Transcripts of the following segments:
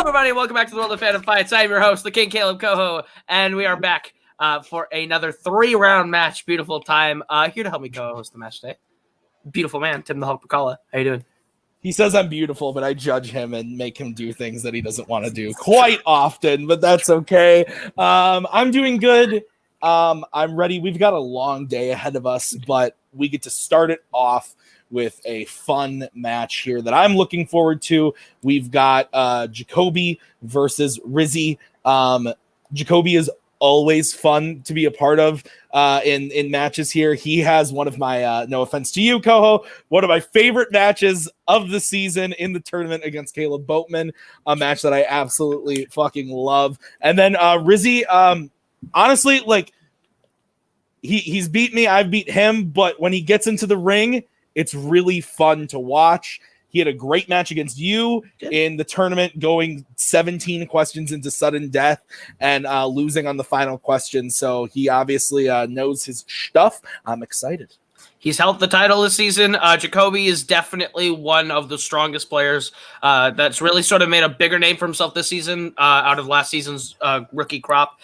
everybody, welcome back to the World of Fandom Fights. I'm your host, the King Kaleb Koho, and we are back for another 3-round match. Beautiful time. Here to help me co-host the match today. Beautiful man, Tim the Hulk Brzakala. How you doing? He says I'm beautiful, but I judge him and make him do things that he doesn't want to do quite often, but that's okay. I'm doing good. I'm ready. We've got a long day ahead of us, but we get to start it off with a fun match here that I'm looking forward to. We've got Jacoby versus Rizzi. Jacoby is always fun to be a part of in matches here. He has one of my, no offense to you, Koho, one of my favorite matches of the season in the tournament against Kaleb Boatman, a match that I absolutely fucking love. And then Rizzi, honestly, like, he's beat me, I've beat him, but when he gets into the ring, it's really fun to watch. He had a great match against you in the tournament, going 17 questions into sudden death and losing on the final question. So he obviously knows his stuff. I'm excited. He's held the title this season. Jacoby is definitely one of the strongest players that's really sort of made a bigger name for himself this season out of last season's rookie crop.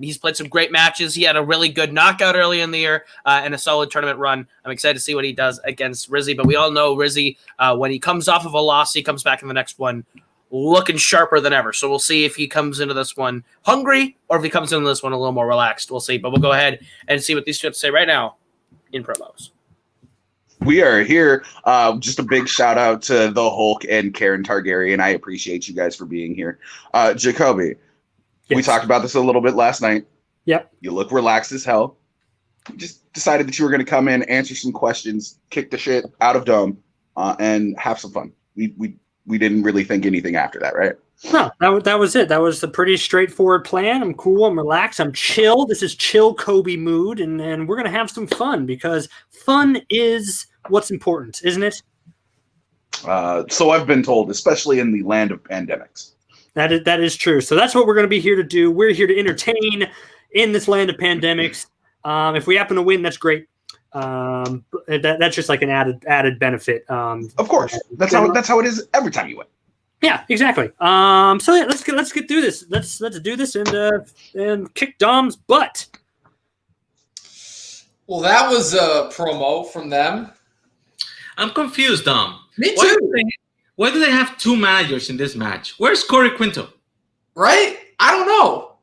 He's played some great matches. He had a really good knockout early in the year and a solid tournament run. I'm excited to see what he does against Rizzi, but we all know Rizzi, when he comes off of a loss, he comes back in the next one looking sharper than ever. So we'll see if he comes into this one hungry or if he comes into this one a little more relaxed. We'll see, but we'll go ahead and see what these two have to say right now in promos. We are here. Just a big shout out to the Hulk and Karen Targaryen. I appreciate you guys for being here. Jacoby, we talked about this a little bit last night. Yep. You look relaxed as hell. You just decided that you were going to come in, answer some questions, kick the shit out of Dome, and have some fun. We didn't really think anything after that, right? No, that was it. That was a pretty straightforward plan. I'm cool. I'm relaxed. I'm chill. This is chill Kobe mood, and we're going to have some fun because fun is what's important, isn't it? So I've been told, especially in the land of pandemics. That is true. So that's what we're going to be here to do. We're here to entertain in this land of pandemics. If we happen to win, that's great. That's just like an added benefit. Of course, that's how it is every time you win. Yeah, exactly. So yeah, let's get through this. Let's do this and kick Dom's butt. Well, that was a promo from them. I'm confused, Dom. Me too. Why do they have two managers in this match? Where's Corey Quinto? Right? I don't know.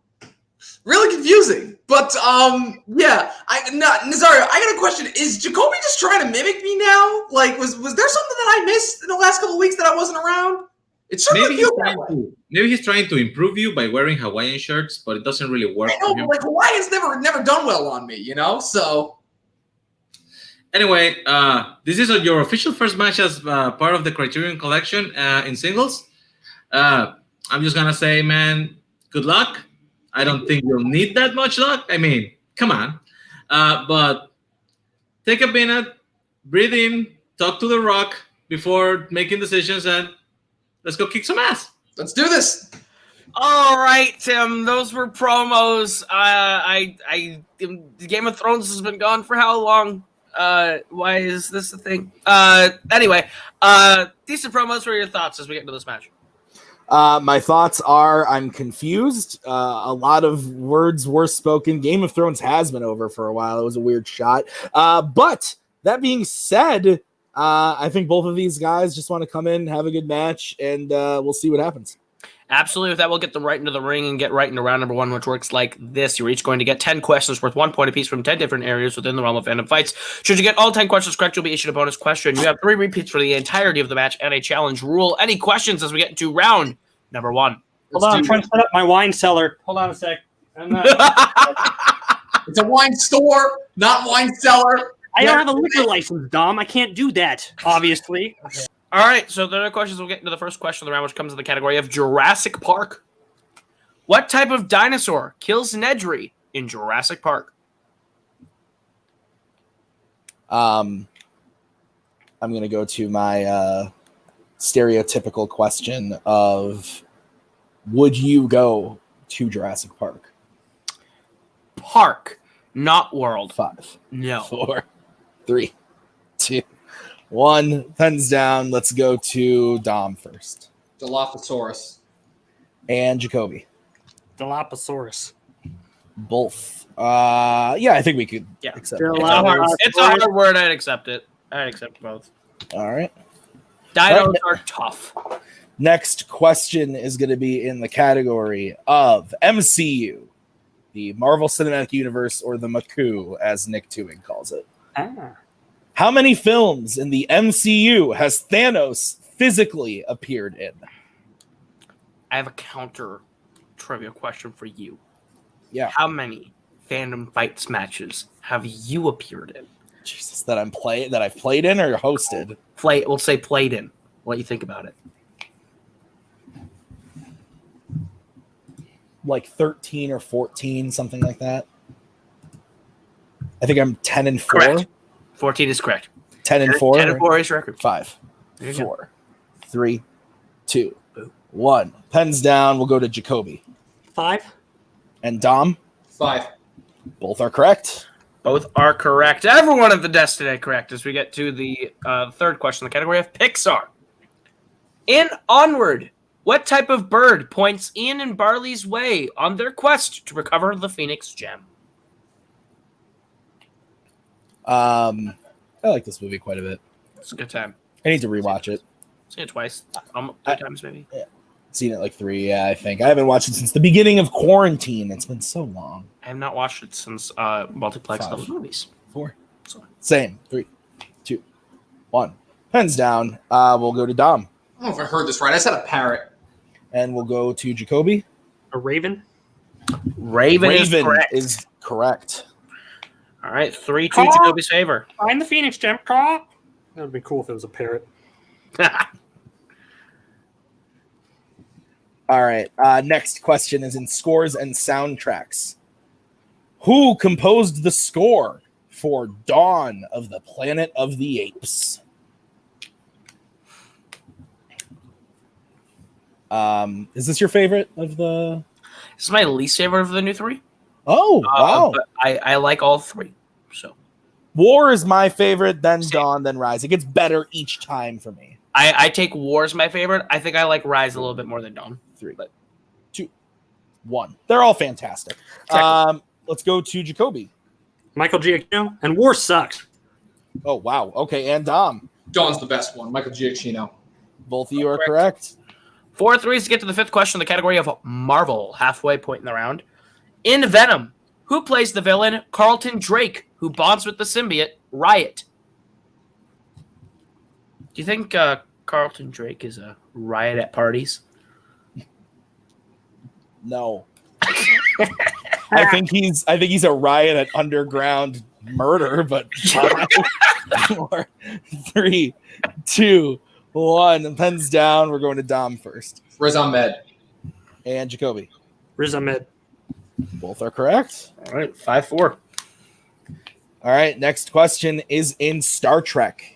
Really confusing. But yeah. Nazario, I got a question. Is Jacoby just trying to mimic me now? Like, was there something that I missed in the last couple of weeks that I wasn't around? It certainly feels that way. Maybe he's trying to improve you by wearing Hawaiian shirts, but it doesn't really work. I know, but like Hawaiian's never done well on me, you know? So anyway, this is your official first match as part of the Criterion Collection in singles. I'm just gonna say, man, good luck. I don't think you'll need that much luck. I mean, come on. But take a minute, breathe in, talk to the Rock before making decisions, and let's go kick some ass. Let's do this. All right, Tim. Those were promos. Game of Thrones has been gone for how long? Why is this a thing? Anyway, decent promos. What are your thoughts as we get into this match? My thoughts are I'm confused. A lot of words were spoken. Game of Thrones has been over for a while. It was a weird shot. But that being said, I think both of these guys just want to come in, have a good match, and we'll see what happens. Absolutely. With that, we'll get them right into the ring and get right into round number one, which works like this. You're each going to get 10 questions worth 1 point apiece from 10 different areas within the realm of Fandom fights. Should you get all 10 questions correct, you'll be issued a bonus question. You have 3 repeats for the entirety of the match and a challenge rule. Any questions as we get into round number one? Hold on, I'm trying to set up my wine cellar. Hold on a sec. It's a wine store, not wine cellar. I don't have a liquor license, Dom. I can't do that, obviously. Okay. All right, so there are questions. We'll get into the first question of the round, which comes in the category of Jurassic Park. What type of dinosaur kills Nedry in Jurassic Park? I'm going to go to my stereotypical question of, would you go to Jurassic Park? Park, not world. 5, No. 4, 3, 2, 1. Pens down. Let's go to Dom first. Dilophosaurus. And Jacoby. Dilophosaurus. Both. Yeah, I think we could accept it. It's a hard word. I'd accept it. I'd accept both. All right. Dinos are tough. Next question is going to be in the category of MCU, the Marvel Cinematic Universe, or the MCU, as Nick Tuig calls it. How many films in the MCU has Thanos physically appeared in? I have a counter trivia question for you. Yeah. How many Fandom Fights matches have you appeared in? Jesus, that I've played in or hosted? We'll say played in. What do you think about it? Like 13 or 14, something like that. I think I'm 10 and 4. Correct. 14 is correct. 10 and 4. 10 and 4 is record. 5, 4, 3, 2, 1. Pens down. We'll go to Jacoby. 5. And Dom? 5. Both are correct. Both are correct. Everyone at the desk today correct as we get to the third question in the category of Pixar. In Onward, what type of bird points Ian and Barley's way on their quest to recover the Phoenix Gem? I like this movie quite a bit. It's a good time. I need to rewatch it. Seen it twice. 3 times maybe. Yeah. Seen it like 3, I think. I haven't watched it since the beginning of quarantine. It's been so long. I have not watched it since Multiplex those movies. 4. Same. 3, 2, 1. Pens down. We'll go to Dom. I don't know if I heard this right. I said a parrot. And we'll go to Jacoby. A raven. Raven is correct. All right, 3-2 Jacoby's favor. Find the Phoenix Gem. That would be cool if it was a parrot. All right. Next question is in scores and soundtracks. Who composed the score for Dawn of the Planet of the Apes? Is this your favorite of the? This is my least favorite of the new 3. Oh, wow. But I like all 3. So War is my favorite, then Dawn, then Rise. It gets better each time for me. I take War as my favorite. I think I like Rise a little bit more than Dawn. 3, 2, 1. They're all fantastic. Let's go to Jacoby. Michael Giacchino. And War sucks. Oh, wow. Okay, and Dom. Dawn's the best one. Michael Giacchino. Both of you are correct. 4-3 to get to the 5th question in the category of Marvel, halfway point in the round. In Venom, who plays the villain Carlton Drake, who bonds with the symbiote Riot? Do you think Carlton Drake is a riot at parties? No. I think he's a riot at underground murder, but 5, 4, 3, 2, 1. Pens down. We're going to Dom first. Riz Ahmed. And Jacoby. Riz Ahmed. Both are correct. All right, 5-4. All right, next question is in Star Trek.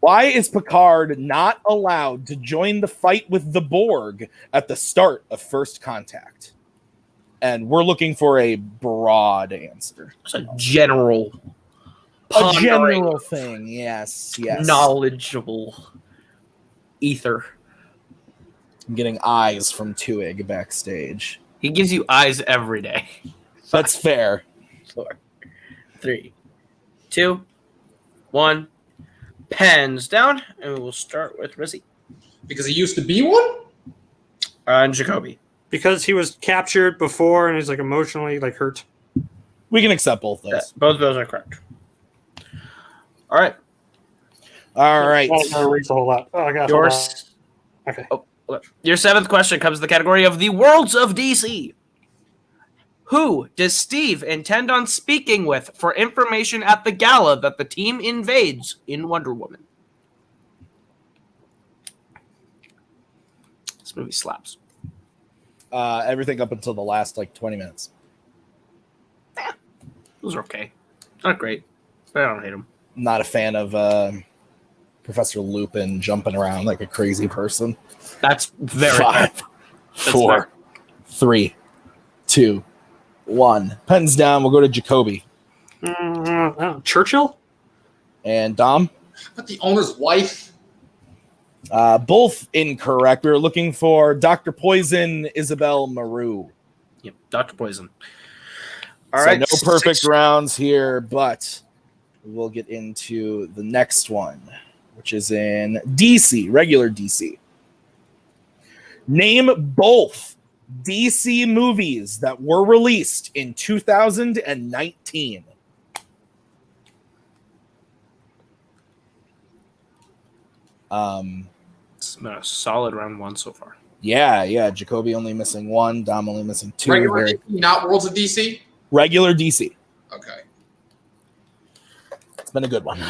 Why is Picard not allowed to join the fight with the Borg at the start of First Contact? And we're looking for a broad answer. It's a general thing, yes. Knowledgeable ether. I'm getting eyes from TWOHIG backstage. He gives you eyes every day. That's fair. 4, 3, 2, 1. Pens down, and we'll start with Rizzi. Because he used to be one? And Jacoby. Because he was captured before and he's like emotionally like hurt. We can accept both those. Yeah, both of those are correct. All right. All right. I reads a whole lot. Oh, I got Yours. Okay. Your 7th question comes to the category of the Worlds of DC. Who does Steve intend on speaking with for information at the gala that the team invades in Wonder Woman? This movie slaps. Everything up until the last 20 minutes. Those are okay. Not great, but I don't hate them. Not a fan of Professor Lupin jumping around like a crazy person. That's very 5, 4, 3, 2, 1. Pens down. We'll go to Jacoby. Churchill? And Dom? But the owner's wife? Both incorrect. We were looking for Dr. Poison, Isabel Maru. Yep, Dr. Poison. All So right, no perfect rounds here, but we'll get into the next one, which is in DC, regular DC. Name both DC movies that were released in 2019. It's been a solid round one so far. Yeah. Jacoby only missing one. Dom only missing two. Regular DC, not Worlds of DC? Regular DC. Okay. It's been a good one.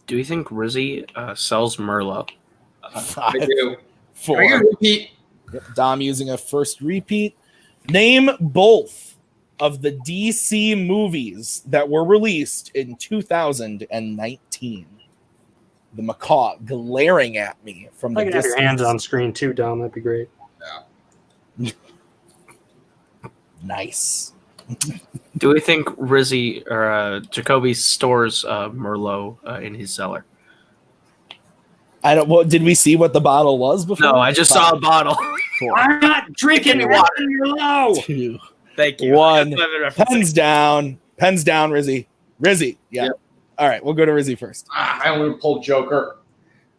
Do you think Rizzi sells Merlot? I 5, do. 4. Are you going to repeat? Yep, Dom using a first repeat. Name both of the DC movies that were released in 2019. The macaw glaring at me from the I can have distance. your hands on screen too, Dom. That'd be great. Nice. Do we think Rizzi or Jacoby stores Merlot in his cellar? I don't. What did we see what the bottle was before? No, I just saw a bottle. 4, I'm not drinking Give me water. Merlot. 2, Thank you. 1. That's Pens down. Pens down, Rizzi. Rizzi. Yeah. Yep. All right, we'll go to Rizzi first. I want to pull Joker.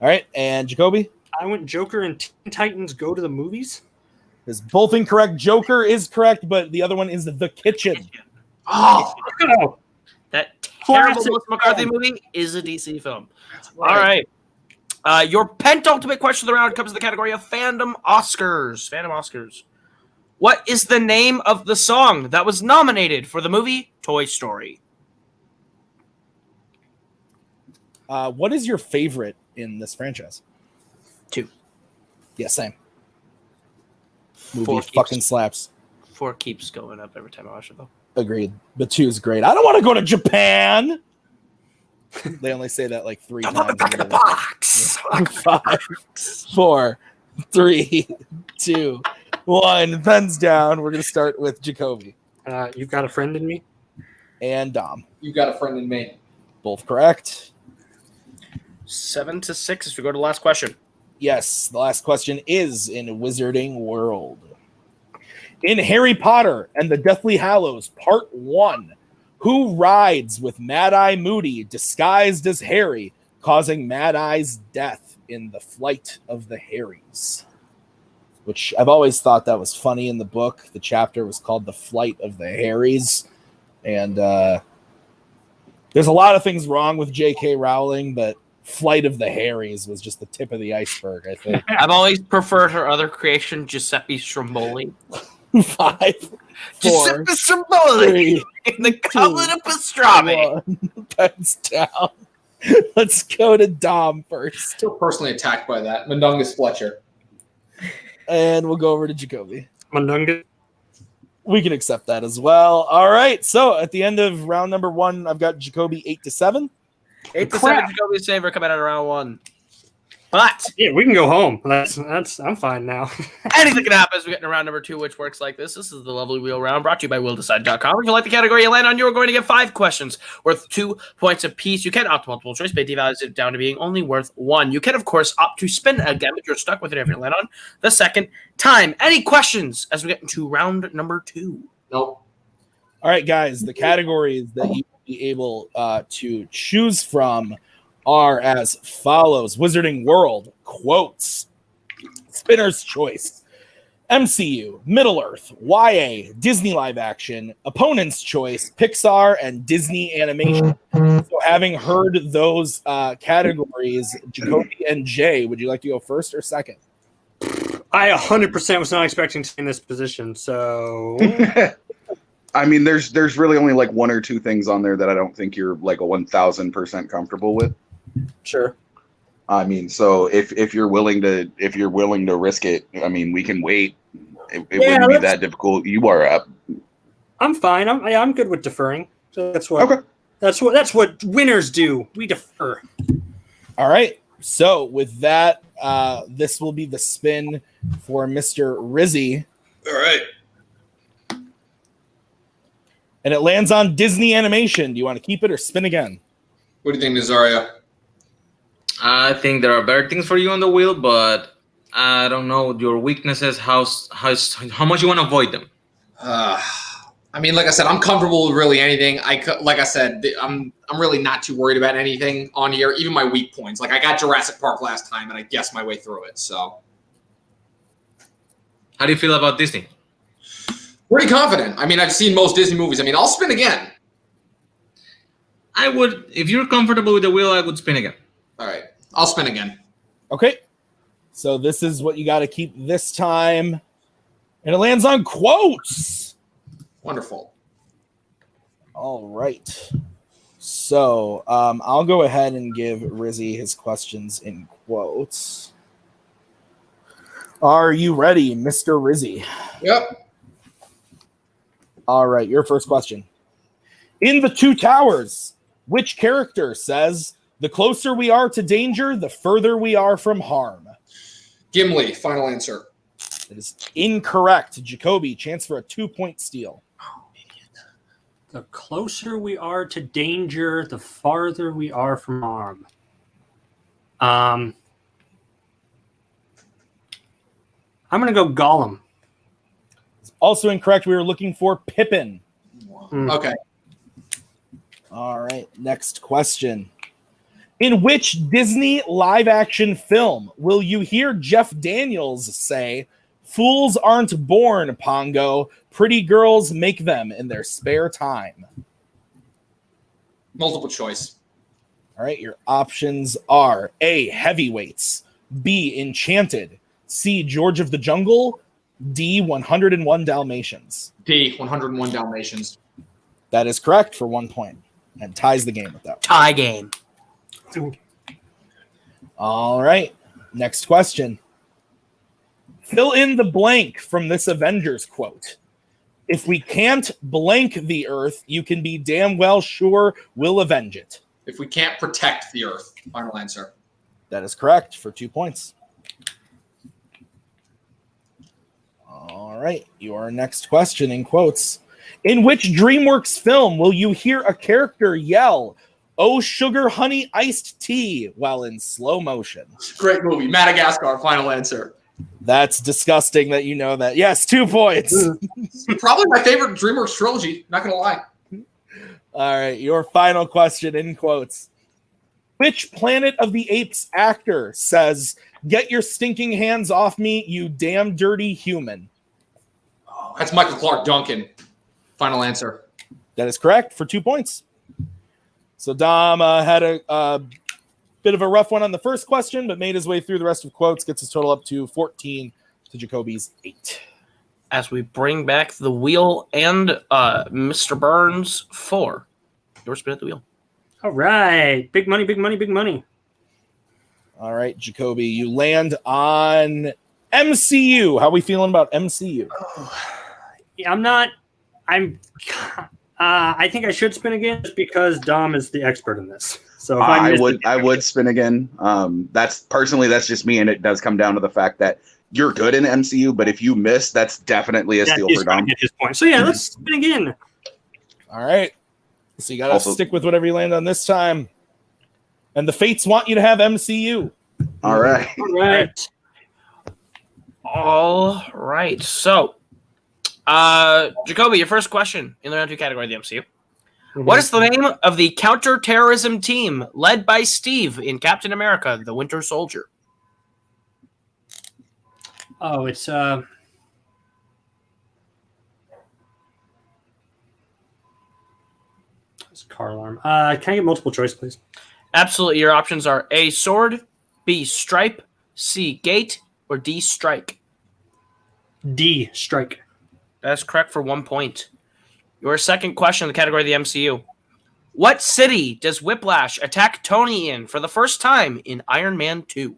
All right, and Jacoby I went Joker and Teen Titans Go to the Movies. is both incorrect. Joker is correct, but the other one is The Kitchen. Oh, Oh, That terrible Classic Melissa McCarthy film. movie is a DC film. that's All right. Your penultimate question of the round comes in the category of Fandom Oscars. Fandom Oscars. What is the name of the song that was nominated for the movie Toy Story? What is your favorite in this franchise? 2. Yeah, same. Movie 4 fucking keeps, slaps. 4 keeps going up every time I watch it, though. Agreed. But 2 is great. I don't want to go to Japan. They only say that like 3 I'm on the times. back of the box. 5, 4, 3, 2, 1. Pens down. We're gonna start with Jacoby You've got a friend in me. and Dom. You got a friend in me. Both correct. 7-6 as we go to the last question. Yes, the last question is in Wizarding World. In Harry Potter and the Deathly Hallows, Part 1, who rides with Mad Eye Moody disguised as Harry, causing Mad Eye's death in the Flight of the Harrys? Which I've always thought that was funny in the book. The chapter was called The Flight of the Harrys. And there's a lot of things wrong with J.K. Rowling, but Flight of the Harrys was just the tip of the iceberg, I think. I've always preferred her other creation, Giuseppe Stromboli. 5, 4, Giuseppe Stromboli 3, in the Goblet of Pastrami. 1. Pens down. Let's go to Dom first. Still personally attacked by that. Mundungus Fletcher. And we'll go over to Jacoby. Mundungus. We can accept that as well. All right. So at the end of round number 1, I've got Jacoby 8-7. 8-7 Jacoby's favor coming out of round 1. But Yeah, we can go home. That's. I'm fine now. anything can happen as we get into round number 2, which works like this. This is the lovely wheel round brought to you by WillDecide.com. If you like the category you land on, you are going to get 5 questions worth 2 points apiece. You can opt to multiple choice, but devalues it down to being only worth 1. You can, of course, opt to spin again, but you're stuck with it if you land on the second time. Any questions as we get into round number 2? Nope. All right, guys. The categories that you will be able to choose from are as follows. Wizarding World, quotes, Spinner's Choice, MCU, Middle-earth, YA, Disney live action, Opponent's Choice, Pixar, and Disney animation. So having heard those categories, Jacoby and Jay, would you like to go first or second? I 100% was not expecting to be in this position. So I mean, there's really only like 1 or 2 things on there that I don't think you're like a 1,000% comfortable with. Sure. I mean, so if you're willing to risk it, I mean, we can wait. It wouldn't be that difficult. You are up. I'm fine. I'm good with deferring. So that's what. Okay. That's what winners do. We defer. All right. So with that, this will be the spin for Mr. Rizzi. All right. And it lands on Disney animation. Do you want to keep it or spin again? What do you think, Nazario? I think there are better things for you on the wheel, but I don't know your weaknesses. How much you want to avoid them? I mean, like I said, I'm comfortable with really anything. Like I said, I'm really not too worried about anything on here. Even my weak points. Like I got Jurassic Park last time, and I guessed my way through it. So, how do you feel about Disney? Pretty confident. I mean, I've seen most Disney movies. I mean, I'll spin again. I would, if you're comfortable with the wheel, I would spin again. All right, I'll spin again. Okay. So this is what you got to keep this time. And it lands on quotes. Wonderful. All right. So I'll go ahead and give Rizzi his questions in quotes. Are you ready, Mr. Rizzi? Yep. All right, your first question. In The Two Towers, which character says, "The closer we are to danger, the further we are from harm"? Gimli, final answer. That is incorrect. Jacoby, chance for a 2-point steal. The closer we are to danger, the farther we are from harm. I'm going to go Gollum. It's also incorrect. We were looking for Pippin. Okay. All right, next question. In which Disney live-action film will you hear Jeff Daniels say, "Fools aren't born, Pongo. Pretty girls make them in their spare time"? Multiple choice. All right, your options are A, Heavyweights, B, Enchanted, C, George of the Jungle, D, 101 Dalmatians. D, 101 Dalmatians. That is correct for 1 point and ties the game with that. Tie game. All right, next question. Fill in the blank from this Avengers quote. If we can't blank the Earth, you can be damn well sure we'll avenge it. If we can't protect the Earth, final answer. That is correct for 2 points. All right, your next question in quotes. In which DreamWorks film will you hear a character yell, "Oh, sugar, honey, iced tea," while in slow motion? Great movie. Madagascar, final answer. That's disgusting that you know that. Yes, 2 points. Probably my favorite DreamWorks trilogy, not going to lie. All right, your final question in quotes. Which Planet of the Apes actor says, "Get your stinking hands off me, you damn dirty human"? That's Michael Clark Duncan. Final answer. That is correct for 2 points. So Dom had a bit of a rough one on the first question, but made his way through the rest of quotes, gets his total up to 14 to Jacoby's 8. As we bring back the wheel and Mr. Burns 4. Your spin at the wheel. All right. Big money, big money, big money. All right, Jacoby, you land on MCU. How are we feeling about MCU? Yeah, I think I should spin again just because Dom is the expert in this. So if I would spin again. That's just me, and it does come down to the fact that you're good in MCU, but if you miss, that's definitely a steal for Dom. Get his point. So yeah, let's spin again. All right. So you got to stick with whatever you land on this time. And the fates want you to have MCU. All right. All right. All right. So, Jacoby, your first question in the round 2 category of the MCU. Mm-hmm. What is the name of the counterterrorism team led by Steve in Captain America, the Winter Soldier? Oh, it's car alarm. Can I get multiple choice, please? Absolutely. Your options are A, sword, B, stripe, C, gate, or D, strike. D, strike. That's correct for 1 point. Your second question in the category of the MCU. What city does Whiplash attack Tony in for the first time in Iron Man 2?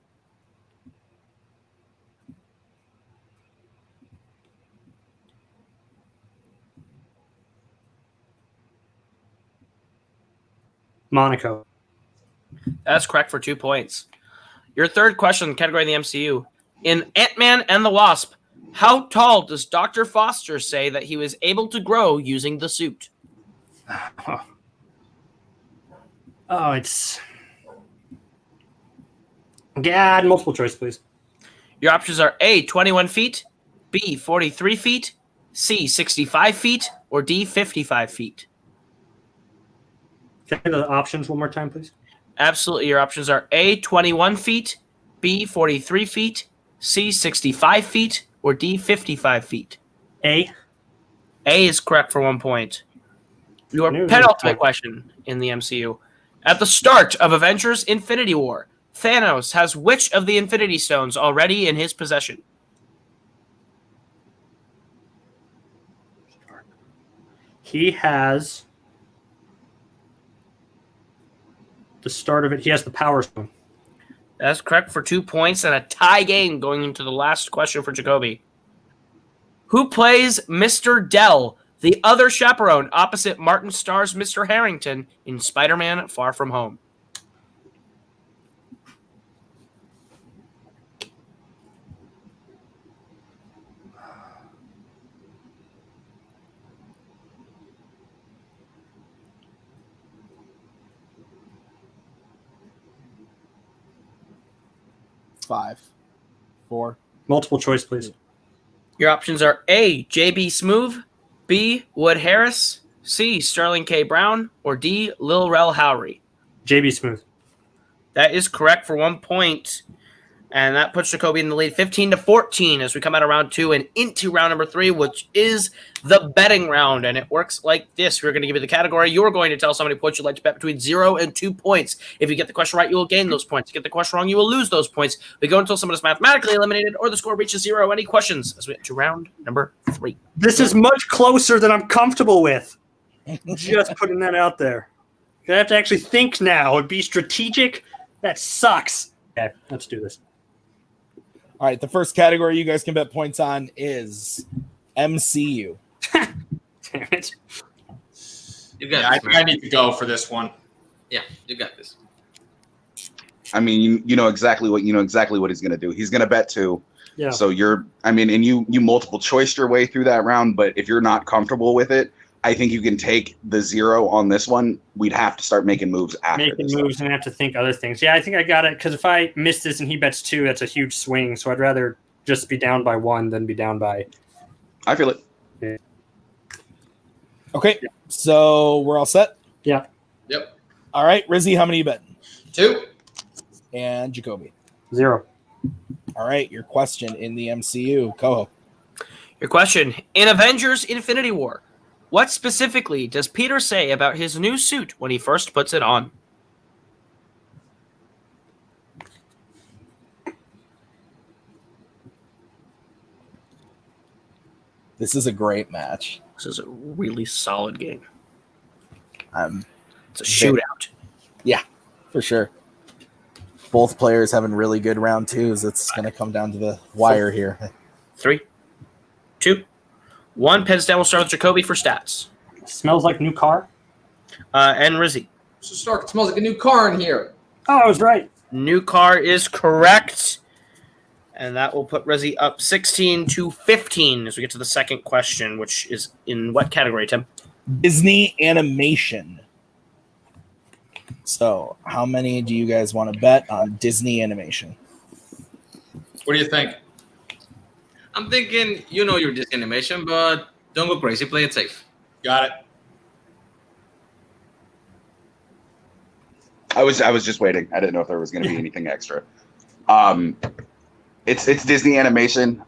Monaco. That's correct for 2 points. Your third question in the category of the MCU. In Ant-Man and the Wasp, how tall does Dr. Foster say that he was able to grow using the suit? Oh, it's God, multiple choice, please. Your options are A, 21 feet, B, 43 feet, C, 65 feet, or D, 55 feet. Can I have the options one more time, please? Absolutely. Your options are A, 21 feet, B, 43 feet, C, 65 feet, or D, 55 feet. A. A is correct for 1 point. Your penultimate question in the MCU. At the start of Avengers Infinity War, Thanos has which of the Infinity Stones already in his possession? He has the start of it. He has the Power Stone. That's correct for 2 points and a tie game going into the last question for Jacoby. Who plays Mr. Dell, the other chaperone opposite Martin Starr's Mr. Harrington in Spider-Man Far From Home? Five, 4. Multiple choice, please. Your options are A, J.B. Smoove, B, Wood Harris, C, Sterling K. Brown, or D, Lil Rel Howery. JB Smooth. That is correct for 1 point. And that puts Jacoby in the lead 15-14 as we come out of round 2 and into round number 3, which is the betting round. And it works like this. We're going to give you the category. You're going to tell us how many points you'd like to bet between 0 and 2 points. If you get the question right, you will gain those points. If you get the question wrong, you will lose those points. We go until someone is mathematically eliminated or the score reaches 0. Any questions as we get to round number 3? This is much closer than I'm comfortable with. Just putting that out there. I have to actually think now and be strategic. That sucks. Okay, let's do this. All right, the first category you guys can bet points on is MCU. Damn it. You got Yeah, I this, think I man. need to go for this one. Yeah, you got this. I mean, you know exactly what he's going to do. He's going to bet 2. Yeah. So you multiple choice your way through that round, but if you're not comfortable with it, I think you can take the 0 on this one. We'd have to start making moves after Making this moves and have to think other things. Yeah, I think I got it, because if I miss this and he bets 2, that's a huge swing. So I'd rather just be down by 1 than be down by... I feel it. Okay, so we're all set? Yeah. Yep. All right, Rizzi, how many you betting? 2. And Jacoby. 0. All right, your question in the MCU. Koho. Your question. In Avengers Infinity War, what specifically does Peter say about his new suit when he first puts it on? This is a great match. This is a really solid game. It's a Very- shootout. Yeah, for sure. Both players having really good round 2s. It's going to come down to the wire here. 3, 2, 1. Pens down. We'll start with Jacoby for stats. Smells like new car. And Rizzi. So Stark, it smells like a new car in here. Oh, I was right. New car is correct. And that will put Rizzi up 16-15 as we get to the second question, which is in what category, Tim? Disney animation. So, how many do you guys want to bet on Disney animation? What do you think? I'm thinking, your Disney animation, but don't go crazy. Play it safe. Got it. I was just waiting. I didn't know if there was going to be anything extra. It's Disney animation.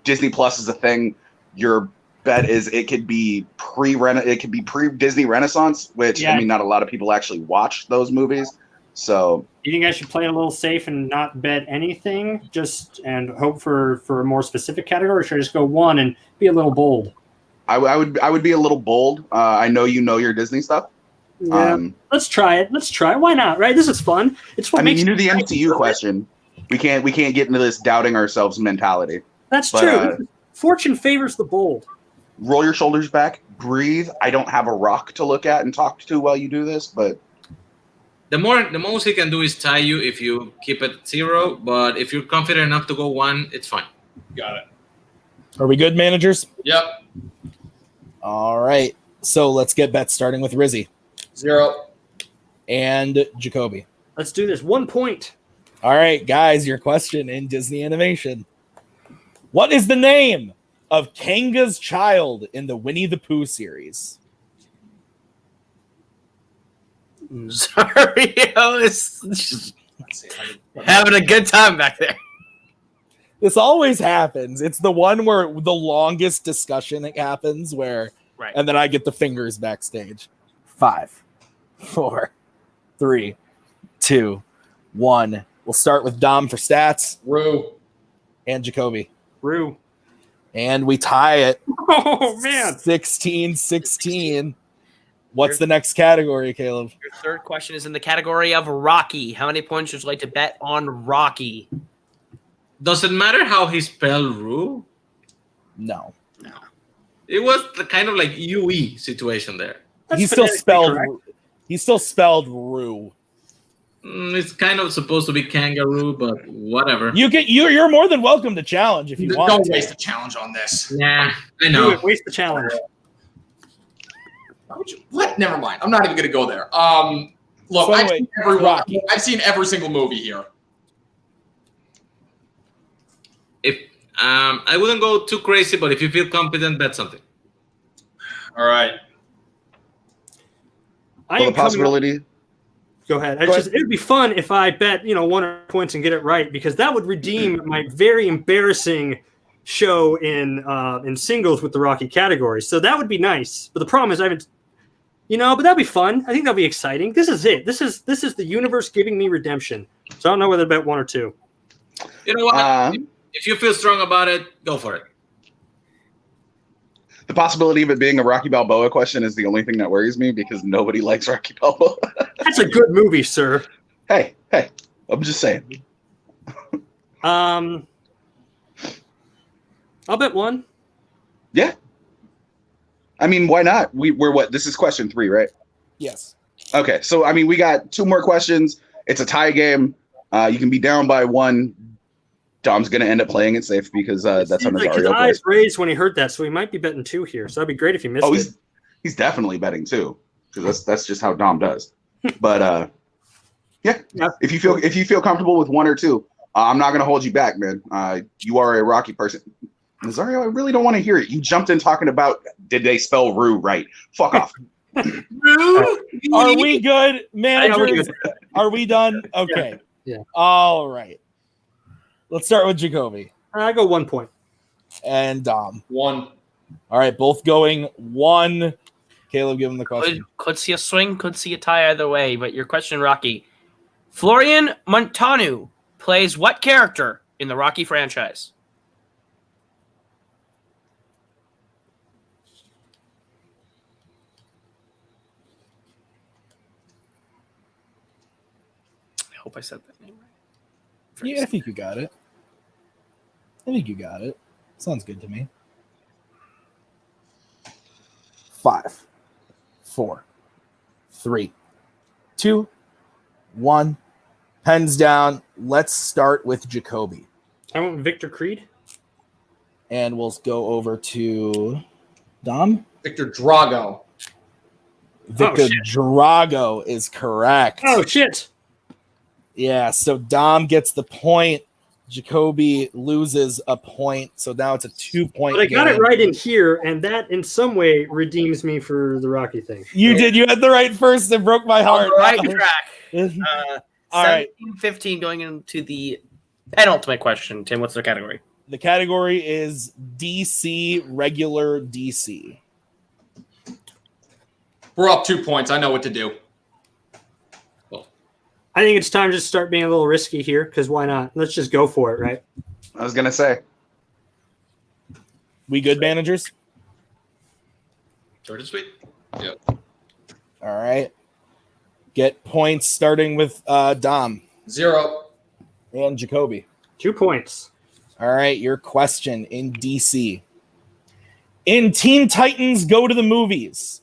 Disney Plus is a thing. Your bet is it could be pre-Disney Renaissance, which Yeah. not a lot of people actually watch those movies. So You think I should play it a little safe and not bet anything, and hope for a more specific category, or should I just go 1 and be a little bold? I would be a little bold. I know your Disney stuff. Yeah. Let's try it. Why not? Right? This is fun. It's what makes You knew the MCU question. We can't get into this doubting ourselves mentality. That's but, true. Fortune favors the bold. Roll your shoulders back, breathe. I don't have a rock to look at and talk to while you do this, but The most he can do is tie you if you keep it 0. But if you're confident enough to go 1, it's fine. Got it. Are we good, managers? Yep. All right. So, let's get bets starting with Rizzi 0. and Jacoby. Let's do this. 1 point. All right, guys, your question in Disney animation. What is the name of Kanga's child in the Winnie the Pooh series? Zario is just having a good time back there. This always happens. It's the one where the longest discussion it happens where, Right. and then I get the fingers backstage. 5, 4, 3, 2, 1. We'll start with Dom for stats. Rue. And Jacoby. Rue. And we tie it. Oh, man. 16-16. What's the next category, Caleb? Your third question is in the category of Rocky. How many points would you like to bet on Rocky? Does it matter how he spelled Rue? No. It was the kind of like UE situation there. He's still spelled Rue. It's kind of supposed to be kangaroo, but whatever. You're more than welcome to challenge if you want. Don't waste a challenge on this. Nah, I Do know. it. Waste the challenge. What? Never mind. I'm not even going to go there. Look, So I've anyway, seen Rocky. I've seen every single movie here. If I wouldn't go too crazy, but if you feel confident, bet something. All right. I Well, am the possibility. Go ahead. Go ahead. It would be fun if I bet 1 points and get it right, because that would redeem my very embarrassing show in singles with the Rocky category. So that would be nice. But the problem is I haven't. But that'd be fun. I think that'd be exciting. This is it. This is the universe giving me redemption. So I don't know whether to bet 1 or 2. You know what? If you feel strong about it, go for it. The possibility of it being a Rocky Balboa question is the only thing that worries me because nobody likes Rocky Balboa. That's a good movie, sir. Hey, I'm just saying. I'll bet 1. Yeah. I mean, why not? We're what? This is question 3, right? Yes. Okay, so I mean, we got 2 more questions. It's a tie game. You can be down by 1. Dom's going to end up playing it safe because that's how His Nazario eyes plays. raised when he heard that, so he might be betting 2 here. So that'd be great if he missed it. He's definitely betting 2 because that's just how Dom does. But yeah, if you feel comfortable with 1 or 2, I'm not going to hold you back, man. You are a Rocky person. Nazario, I really don't want to hear it. You jumped in talking about did they spell Rue right? Fuck off. Are we good, managers? Are we done? Okay. Yeah. All right. Let's start with Jacoby I go 1 point. and Dom. 1. All right, both going 1. Caleb, give him the question. Could see a swing, could see a tie either way. But your question, Rocky. Florian Montanu plays what character in the Rocky franchise? I hope I said that name right. Yeah, I think you got it. Sounds good to me. 5, 4, 3, 2, 1. Pens down. Let's start with Jacoby. I want Victor Creed. And we'll go over to Dom. Victor Drago. Victor shit. Drago is correct. Oh, shit. Yeah, so Dom gets the point. Jacoby loses a point. So now it's a 2-point But I got game. it right in here, and that in some way redeems me for the Rocky thing. You did. You had the right first. It broke my heart. On the right track. All right. 17-15 going into the penultimate question. Tim, what's the category? The category is DC, regular DC. We're up 2 points. I know what to do. I think it's time to start being a little risky here, because why not? Let's just go for it, right? I was going to say. We good, managers? Short and sweet. Yep. All right. Get points starting with Dom 0. and Jacoby. 2 points. All right, your question in DC. In Teen Titans Go to the Movies,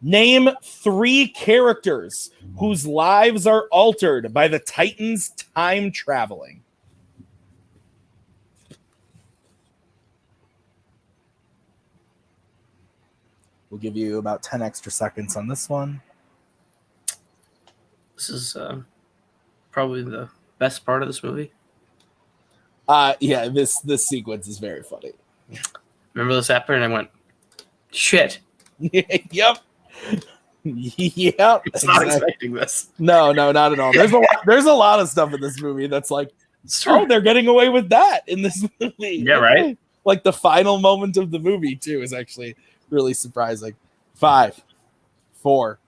name 3 characters whose lives are altered by the Titans' time traveling. We'll give you about 10 extra seconds on this one. This is probably the Best part of this movie? Yeah, this sequence is very funny. Remember this happened, and I went, "Shit." Yep. Yep. It's not expecting this. No, not at all. There's a lot of stuff in this movie that's like, oh, they're getting away with that in this movie. Yeah, right. Like the final moment of the movie too is actually really surprising. 5, 4,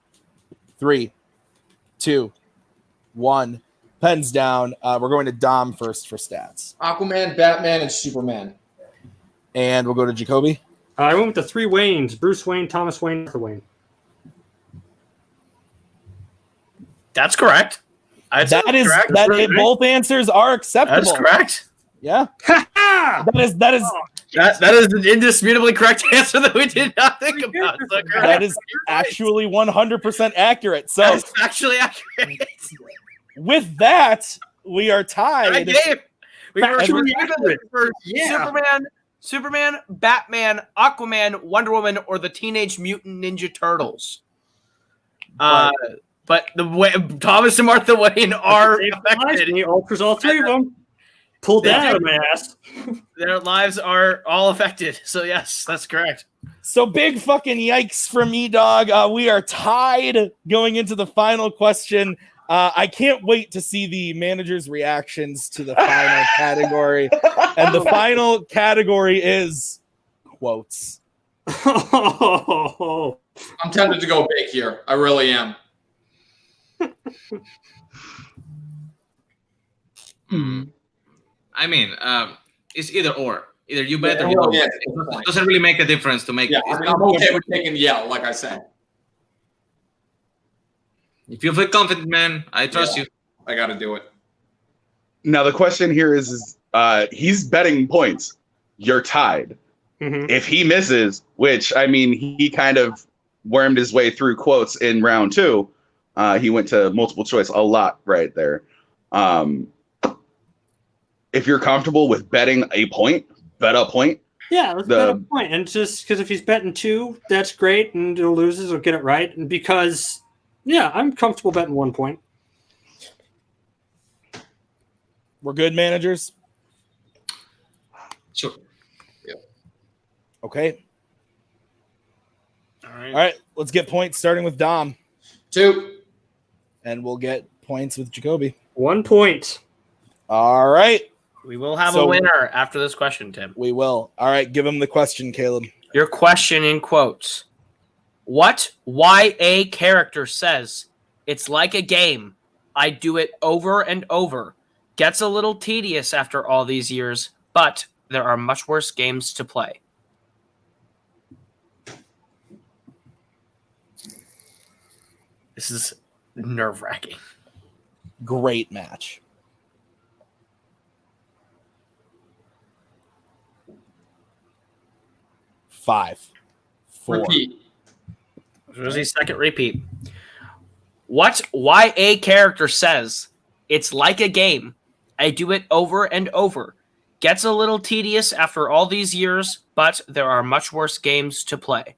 3, 2, 1. Pens down. We're going to Dom first for stats. Aquaman, Batman, and Superman. And we'll go to Jacoby. I went with the 3 Waynes: Bruce Wayne, Thomas Wayne, Arthur Wayne. That's correct. Both answers are acceptable. That's correct. Yeah. that is an indisputably correct answer that we did not think about. So that is actually 100% accurate. So that's actually accurate. With that, we are tied. We were for Superman, Batman, Aquaman, Wonder Woman, or the Teenage Mutant Ninja Turtles. But Thomas and Martha Wayne are affected. He alters all 3 of them. Pulled that out of my ass. Their lives are all affected. So yes, that's correct. So big fucking yikes from me, dog. We are tied going into the final question. I can't wait to see the manager's reactions to the final category. And the final category is quotes. I'm tempted to go big here. I really am. I mean, it's either or. Either you bet or you don't. It doesn't really make a difference to make. Yeah, I'm okay with taking yell, like I said. If you feel confident, man, I trust you. I got to do it. Now the question here is he's betting points. You're tied. Mm-hmm. If he misses, which I mean, he kind of wormed his way through quotes in round 2. He went to multiple choice a lot right there. If you're comfortable with betting a point, bet a point. Yeah, let's bet a point. And just because if he's betting 2, that's great. And he'll loses, he'll get it right. And because, yeah, I'm comfortable betting 1 point. We're good, managers? Sure. Yeah. Okay. All right. All right, let's get points starting with Dom. 2. And we'll get points with Jacoby. 1 point. All right. We will have a winner after this question, Tim. We will. All right, give him the question, Caleb. Your question in quotes. What YA character says, "It's like a game. I do it over and over. Gets a little tedious after all these years, but there are much worse games to play." This is nerve-wracking. Great match. 5, 4. Repeat. Rizzi's second repeat. What YA character says, "It's like a game. I do it over and over. Gets a little tedious after all these years, but there are much worse games to play."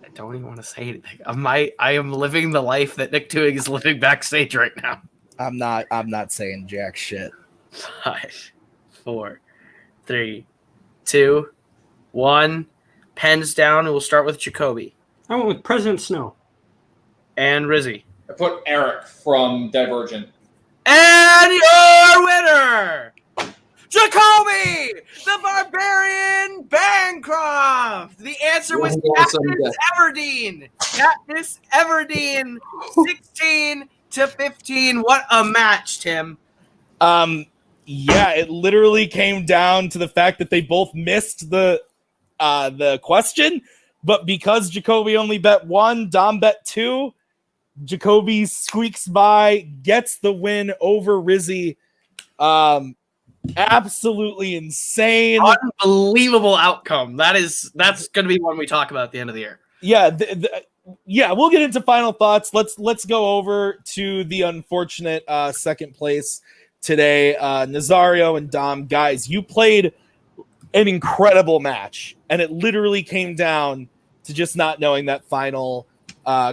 I don't even want to say anything. I am living the life that Nick Twohig is living backstage right now. I'm not saying jack shit. 5, 4, 3, 2, 1. Pens down, and we'll start with Jacoby. I went with President Snow. And Rizzi. I put Eric from Divergent. And your winner, Jacoby, the Barbarian Bancroft. The answer was Katniss Everdeen. Katniss Everdeen, 16-15. What a match, Tim. Yeah, it literally came down to the fact that they both missed the question, but because Jacoby only bet 1, Dom bet 2, Jacoby squeaks by, gets the win over Rizzi. Absolutely insane, unbelievable outcome. That's going to be one we talk about at the end of the year. Yeah, yeah, we'll get into final thoughts. Let's go over to the unfortunate second place today. Nazario and Dom, guys, you played an incredible match, and it literally came down to just not knowing that final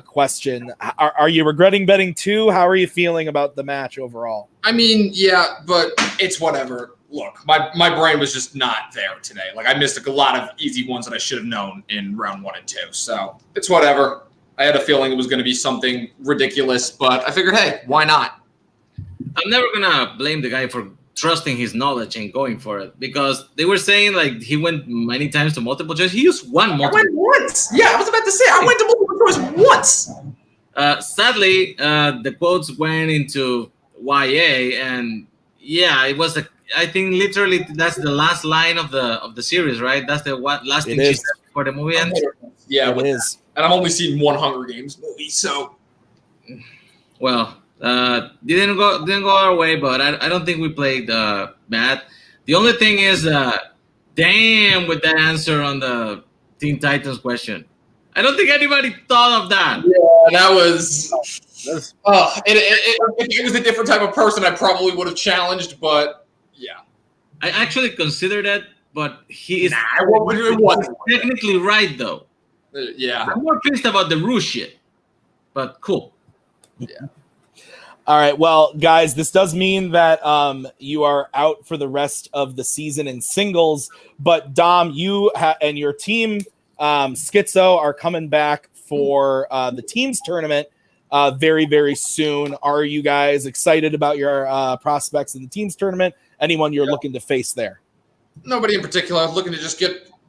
question. Are you regretting betting too? How are you feeling about the match overall? I mean, yeah, but it's whatever. Look, my brain was just not there today. Like, I missed a lot of easy ones that I should have known in round 1 and 2. So it's whatever. I had a feeling it was going to be something ridiculous, but I figured, hey, why not? I'm never gonna blame the guy for trusting his knowledge and going for it, because they were saying like he went many times to multiple choice. He used one multiple. I went once. Yeah, I was about to say I went to multiple choice once. Sadly, the quotes went into YA, and yeah, it was I think literally that's the last line of the series, right? That's the last thing she said for the movie ends. Yeah, it is. And I've only seen one Hunger Games movie, so. Well, didn't go our way, but I don't think we played bad. The only thing is, damn, with that answer on the Teen Titans question, I don't think anybody thought of that. Yeah, that was. If it was a different type of person, I probably would have challenged, but yeah. I actually considered that, but he is technically right, though. Yeah. I'm more pissed about the Rue shit, but cool. Yeah. All right. Well, guys, this does mean that you are out for the rest of the season in singles, but Dom, you and your team, Schizo, are coming back for the teams tournament very, very soon. Are you guys excited about your prospects in the teams tournament? Anyone you're looking to face there? Nobody in particular.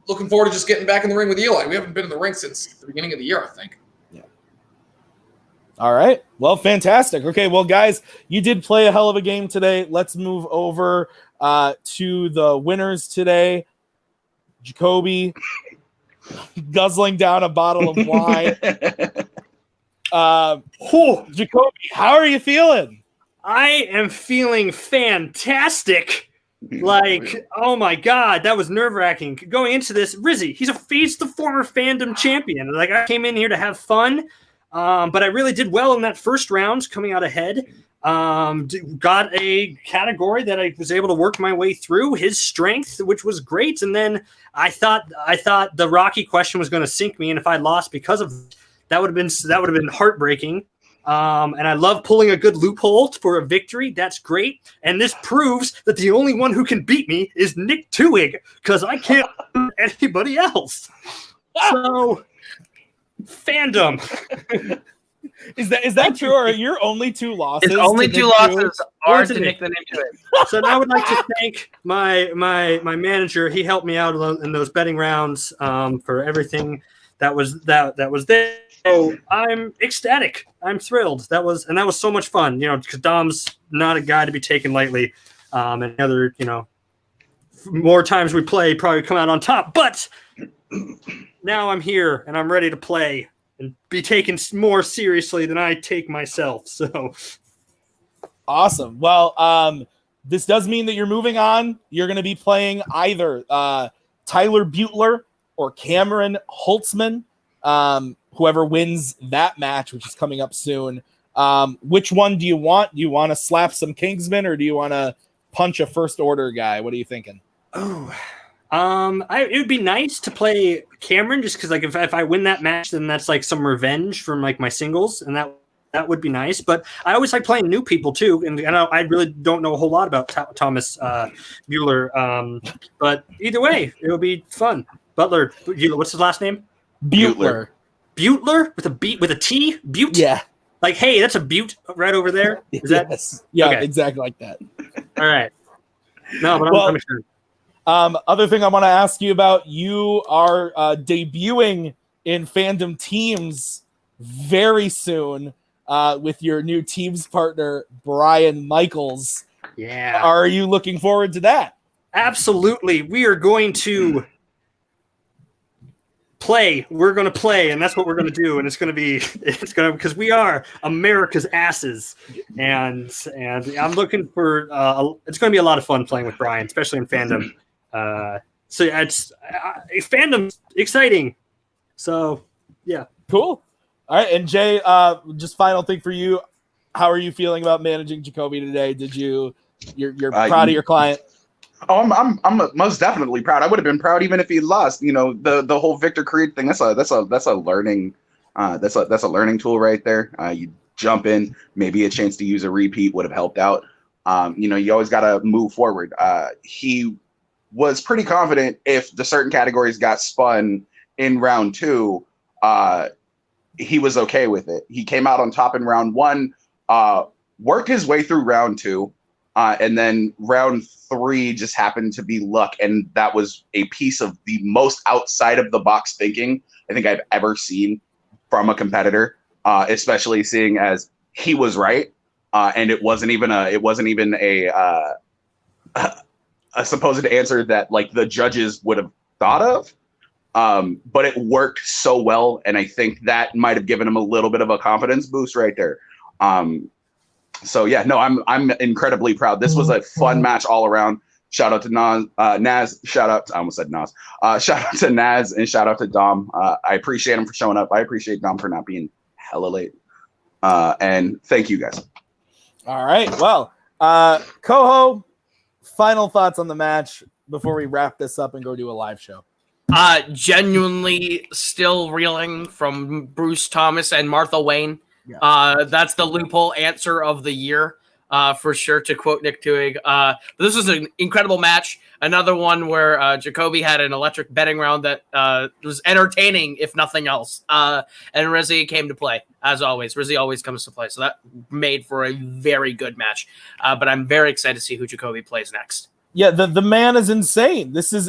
Looking forward to just getting back in the ring with Eli. We haven't been in the ring since the beginning of the year, I think. Yeah. All right. Well, fantastic. Okay. Well, guys, you did play a hell of a game today. Let's move over to the winners today. Jacoby guzzling down a bottle of wine. Jacoby, how are you feeling? I am feeling fantastic. Like, oh my God, that was nerve-wracking. Going into this, Rizzi, he's the former Fandom champion. Like, I came in here to have fun, but I really did well in that first round, coming out ahead. Got a category that I was able to work my way through, his strength, which was great. And then I thought the Rocky question was going to sink me, and if I lost because of that would have been heartbreaking. And I love pulling a good loophole for a victory. That's great. And this proves that the only one who can beat me is Nick TWOHIG, because I can't beat anybody else. So, Fandom. Is that true? Or are your only 2 losses? His only 2 losses are to Nick the Name TWOHIG. So now I would like to thank my manager. He helped me out in those betting rounds for everything that was there. So I'm ecstatic. I'm thrilled. That was so much fun, because Dom's not a guy to be taken lightly. And other, more times we play, probably come out on top. But now I'm here and I'm ready to play and be taken more seriously than I take myself. So awesome. Well, this does mean that you're moving on. You're going to be playing either Tyler Butler or Cameron Holtzman. Whoever wins that match, which is coming up soon. Which one do you want? Do you want to slap some Kingsmen, or do you want to punch a first order guy? What are you thinking? Oh, it would be nice to play Cameron, just because like if I win that match, then that's like some revenge from like my singles, and that would be nice. But I always like playing new people too, and I really don't know a whole lot about Thomas Bueller. But either way, it'll be fun. Butler, what's his last name? Butler. Butler with a T? Butte? Yeah. Like, hey, that's a butte right over there? Is that? Yes. Yeah, okay. Exactly like that. All right. No, but I'm sure. Other thing I want to ask you about, you are debuting in Fandom Teams very soon with your new teams partner, Brian Michaels. Yeah. Are you looking forward to that? Absolutely. We are going to play. We're going to play, and that's what we're going to do. And because we are America's asses, and I'm looking for. It's going to be a lot of fun playing with Brian, especially in Fandom. So yeah, it's Fandom's exciting. So yeah, cool. All right, and Jay, just final thing for you. How are you feeling about managing Jacoby today? You're proud of your client? Oh, I'm most definitely proud. I would have been proud even if he lost. You know, the whole Victor Creed thing. That's a learning that's a learning tool right there. You jump in, maybe a chance to use a repeat would have helped out. You know, you always got to move forward. He was pretty confident if the certain categories got spun in round 2, he was okay with it. He came out on top in round 1, worked his way through round 2. And then round 3 just happened to be luck. And that was a piece of the most outside of the box thinking I think I've ever seen from a competitor, especially seeing as he was right. And it wasn't even a supposed answer that like the judges would have thought of. But it worked so well. And I think that might have given him a little bit of a confidence boost right there. So yeah, no, I'm incredibly proud. This was a fun match all around. Shout out to Naz. Shout out. I almost said Nas. Shout out to Naz and shout out to Dom. I appreciate him for showing up. I appreciate Dom for not being hella late. And thank you guys. All right. Well, Koho, final thoughts on the match before we wrap this up and go do a live show. Genuinely still reeling from Bruce Thomas and Martha Wayne. Yeah. That's the loophole answer of the year, for sure, to quote Nick Twohig. But this was an incredible match. Another one where Jacoby had an electric betting round that was entertaining, if nothing else. And Rizzi came to play, as always. Rizzi always comes to play. So that made for a very good match. But I'm very excited to see who Jacoby plays next. Yeah, the man is insane. This is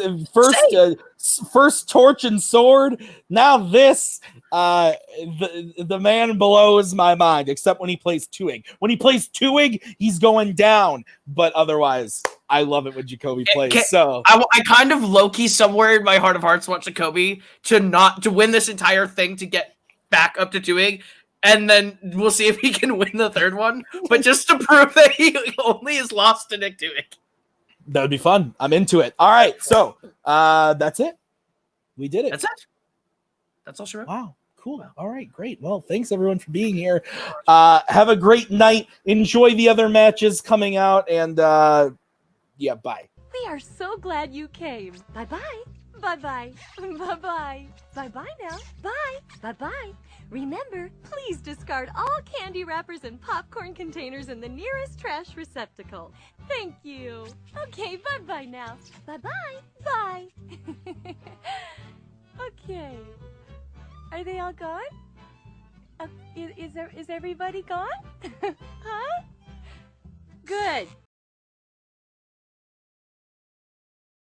first torch and sword. Now this, the man blows my mind. Except when he plays TWOHIG. When he plays TWOHIG, he's going down. But otherwise, I love it when Jacoby plays. I kind of low-key somewhere in my heart of hearts want Jacoby to win this entire thing to get back up to TWOHIG. And then we'll see if he can win the third one. But just to prove that he only is lost to Nick Twohig. That would be fun. I'm into it. All right. So that's it. We did it. That's it. That's all she wrote. Wow. Cool. All right. Great. Well, thanks everyone for being here. Have a great night. Enjoy the other matches coming out. And yeah, bye. We are so glad you came. Bye-bye. Bye-bye. Bye-bye. Bye-bye now. Bye. Bye-bye. Remember, please discard all candy wrappers and popcorn containers in the nearest trash receptacle. Thank you. Okay, bye-bye now. Bye-bye. Bye. Okay. Are they all gone? Is everybody gone? Huh? Good.